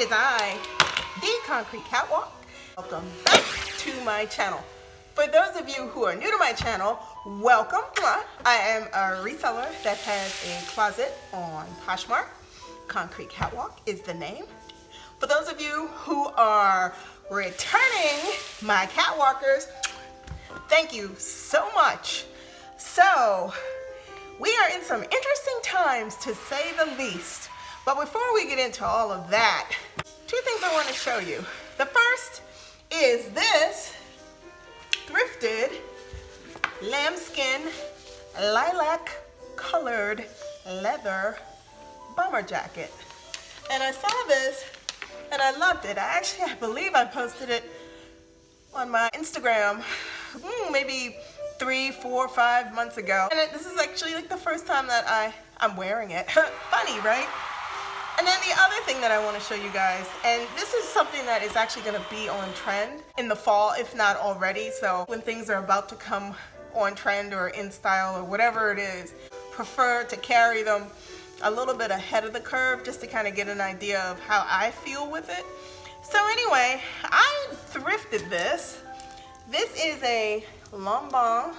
It is I, the Concrete Catwalk. Welcome back to my channel. For those of you who are new to my channel, welcome. I am a reseller that has a closet on Poshmark. Concrete Catwalk is the name. For those of you who are returning my catwalkers, thank you so much. So, we are in some interesting times, to say the least. But before we get into all of that, two things I want to show you. The first is this thrifted lambskin lilac colored leather bomber jacket. And I saw this and I loved it. I believe I posted it on my Instagram maybe 3, 4, 5 months ago. And this is actually like the first time that I'm wearing it. Funny, right? And then the other thing that I want to show you guys, and this is something that is actually going to be on trend in the fall, if not already. So when things are about to come on trend or in style or whatever it is, prefer to carry them a little bit ahead of the curve just to kind of get an idea of how I feel with it. So anyway, I thrifted this. This is a Lombard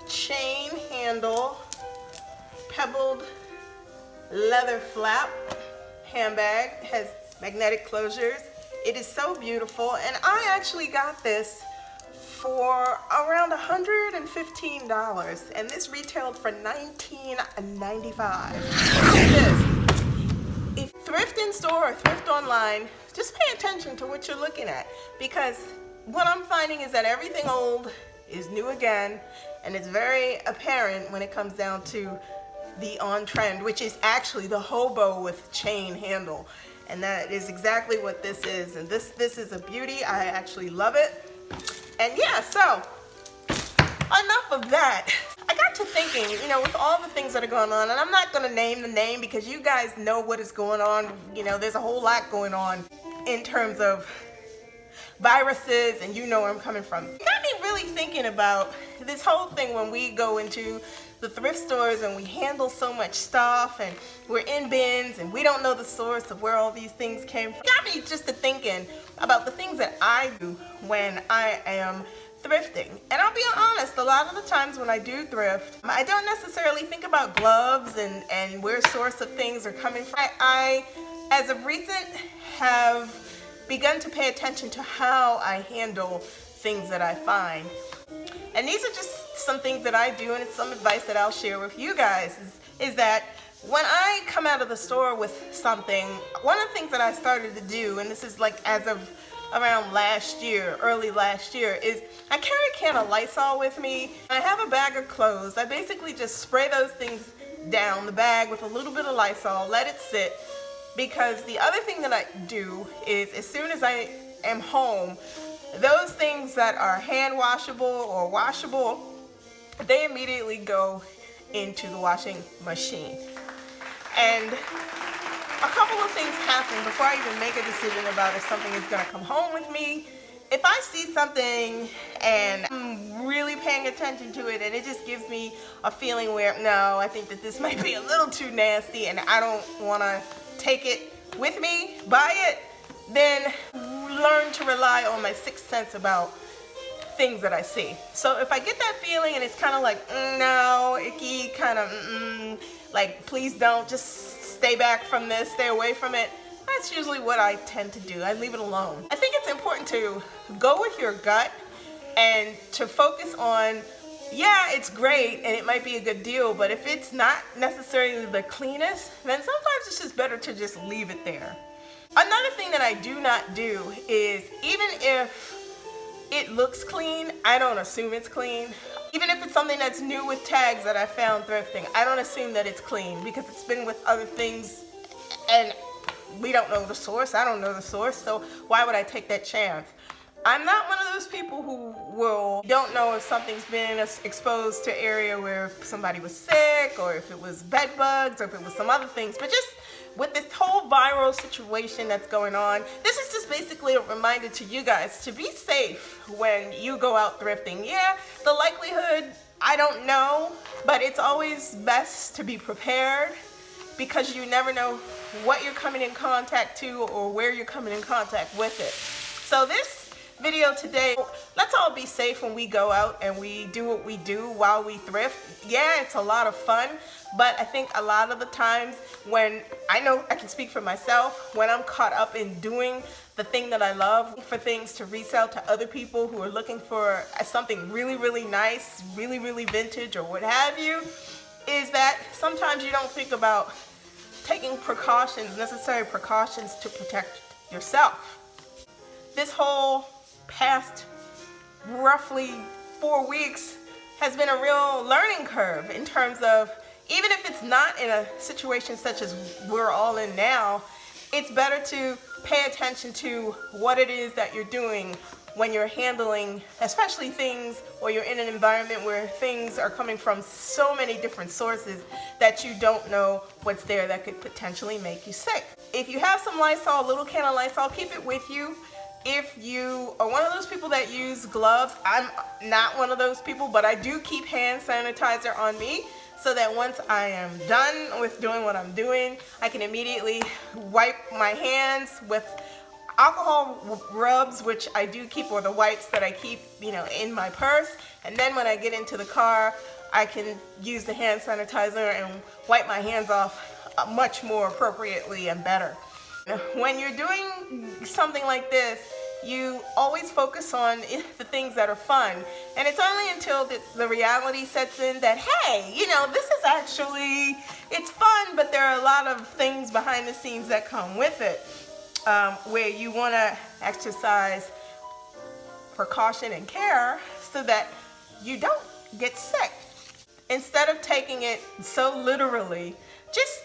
chain handle pebbled leather flap handbag. It has magnetic closures. It is so beautiful, and I actually got this for around $115, and this retailed for $19.95. If thrift in store or thrift online, just pay attention to what you're looking at, because what I'm finding is that everything old is new again, and it's very apparent when it comes down to the on trend, which is actually the hobo with chain handle, and that is exactly what this is. And this is a beauty. I actually love it. And yeah, so enough of that. I got to thinking, with all the things that are going on, and I'm not going to name the name because you guys know what is going on. There's a whole lot going on in terms of viruses, and you know where I'm coming from. It got me really thinking about this whole thing when we go into the thrift stores and we handle so much stuff and we're in bins and we don't know the source of where all these things came from. It got me just to thinking about the things that I do when I am thrifting. And I'll be honest, a lot of the times when I do thrift, I don't necessarily think about gloves and where source of things are coming from. I as of recent, have begun to pay attention to how I handle things that I find. And these are just some things that I do, and it's some advice that I'll share with you guys, is that when I come out of the store with something, one of the things that I started to do, and this is like as of around last year, early last year, is I carry a can of Lysol with me. I have a bag of clothes. I basically just spray those things down the bag with a little bit of Lysol, let it sit, because the other thing that I do is as soon as I am home, those things that are hand washable or washable, they immediately go into the washing machine. And a couple of things happen before I even make a decision about if something is going to come home with me. If I see something and I'm really paying attention to it and it just gives me a feeling where, no, I think that this might be a little too nasty and I don't want to take it with me, buy it, then learn to rely on my sixth sense about things that I see. So if I get that feeling and it's kind of like, no, icky, kind of, like, please don't, just stay back from this, stay away from it, that's usually what I tend to do. I leave it alone. I think it's important to go with your gut and to focus on, yeah, it's great and it might be a good deal, but if it's not necessarily the cleanest, then sometimes it's just better to just leave it there. Another thing that I do not do is, even if it looks clean, I don't assume it's clean. Even if it's something that's new with tags that I found thrifting, I don't assume that it's clean because it's been with other things and we don't know the source. I don't know the source, so why would I take that chance? I'm not one of those people who don't know if something's been exposed to an area where somebody was sick, or if it was bed bugs, or if it was some other things. But just with this whole viral situation that's going on, this is just basically a reminder to you guys to be safe when you go out thrifting. Yeah, the likelihood, I don't know, but it's always best to be prepared because you never know what you're coming in contact to or where you're coming in contact with it. So this video today, let's all be safe when we go out and we do what we do while we thrift. Yeah, it's a lot of fun, but I think a lot of the times when, I know I can speak for myself, when I'm caught up in doing the thing that I love, for things to resell to other people who are looking for something really, really nice, really, really vintage or what have you, is that sometimes you don't think about taking precautions, necessary precautions to protect yourself. This whole past roughly 4 weeks has been a real learning curve in terms of, even if it's not in a situation such as we're all in now, it's better to pay attention to what it is that you're doing when you're handling, especially things, or you're in an environment where things are coming from so many different sources that you don't know what's there that could potentially make you sick. If you have some Lysol, a little can of Lysol, keep it with you. If you are one of those people that use gloves, I'm not one of those people, but I do keep hand sanitizer on me so that once I am done with doing what I'm doing, I can immediately wipe my hands with alcohol rubs, which I do keep, or the wipes that I keep, in my purse. And then when I get into the car, I can use the hand sanitizer and wipe my hands off much more appropriately and better. When you're doing something like this, you always focus on the things that are fun. And it's only until the reality sets in that, hey, this is actually, it's fun, but there are a lot of things behind the scenes that come with it, where you want to exercise precaution and care so that you don't get sick. Instead of taking it so literally, just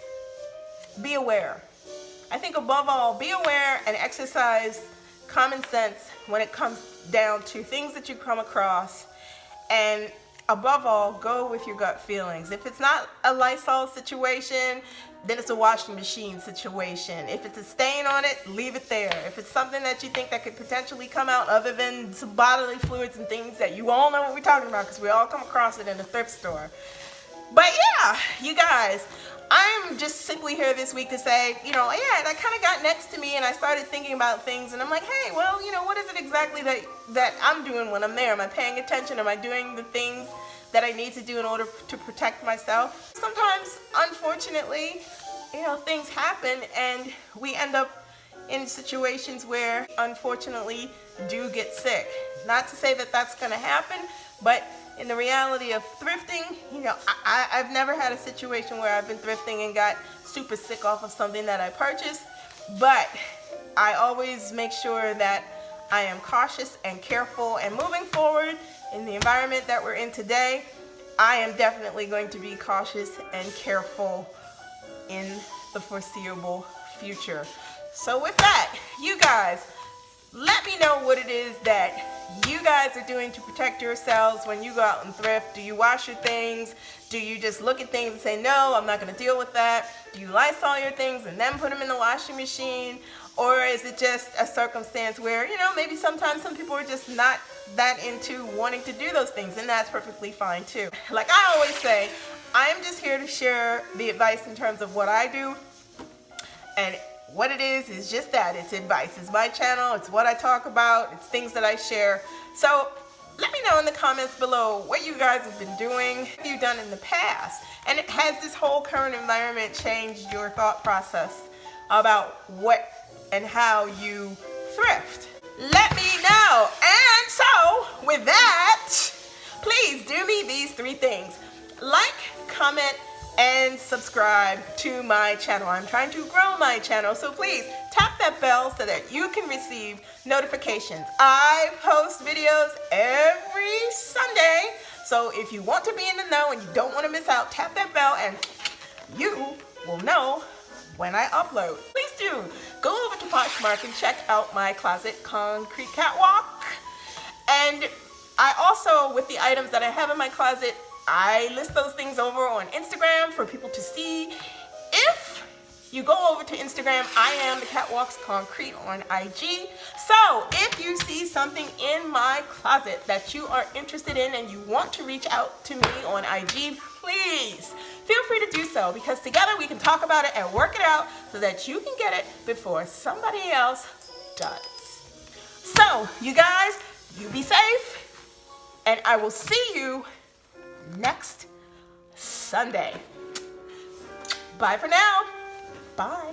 be aware. I think above all, be aware and exercise common sense when it comes down to things that you come across, and above all, go with your gut feelings. If it's not a Lysol situation, then it's a washing machine situation. If it's a stain on it, leave it there. If it's something that you think that could potentially come out other than some bodily fluids and things that you all know what we're talking about, because we all come across it in the thrift store. But yeah, you guys, I'm just simply here this week to say, that kind of got next to me, and I started thinking about things, and I'm like, hey, well, what is it exactly that I'm doing when I'm there? Am I paying attention? Am I doing the things that I need to do in order to protect myself? Sometimes, unfortunately, things happen, and we end up in situations where, unfortunately, do get sick. Not to say that that's going to happen, but in the reality of thrifting, I've never had a situation where I've been thrifting and got super sick off of something that I purchased, but I always make sure that I am cautious and careful, and moving forward in the environment that we're in today, I am definitely going to be cautious and careful in the foreseeable future. So with that, you guys, let me know what it is that you guys are doing to protect yourselves when you go out and thrift. Do you wash your things? Do you just look at things and say, no, I'm not going to deal with that? Do you Lysol your things and then put them in the washing machine? Or is it just a circumstance where, maybe sometimes some people are just not that into wanting to do those things, and that's perfectly fine too. Like I always say, I am just here to share the advice in terms of what I do, and what it is just that. It's advice. It's my channel. It's what I talk about. It's things that I share. So let me know in the comments below what you guys have been doing, what you've done in the past. And has this whole current environment changed your thought process about what and how you thrift? Let me know. And so with that, please do me these 3 things. Like, comment, and subscribe to my channel. I'm trying to grow my channel, so please tap that bell so that you can receive notifications. I post videos every Sunday, so if you want to be in the know and you don't want to miss out, tap that bell and you will know when I upload. Please do go over to Poshmark and check out my closet concrete catwalk. And I also, with the items that I have in my closet, I list those things over on Instagram for people to see. If you go over to Instagram, I am the Catwalks Concrete on IG. So if you see something in my closet that you are interested in and you want to reach out to me on IG, please feel free to do so, because together we can talk about it and work it out so that you can get it before somebody else does. So, you guys, you be safe, and I will see you next Sunday. Bye for now. Bye.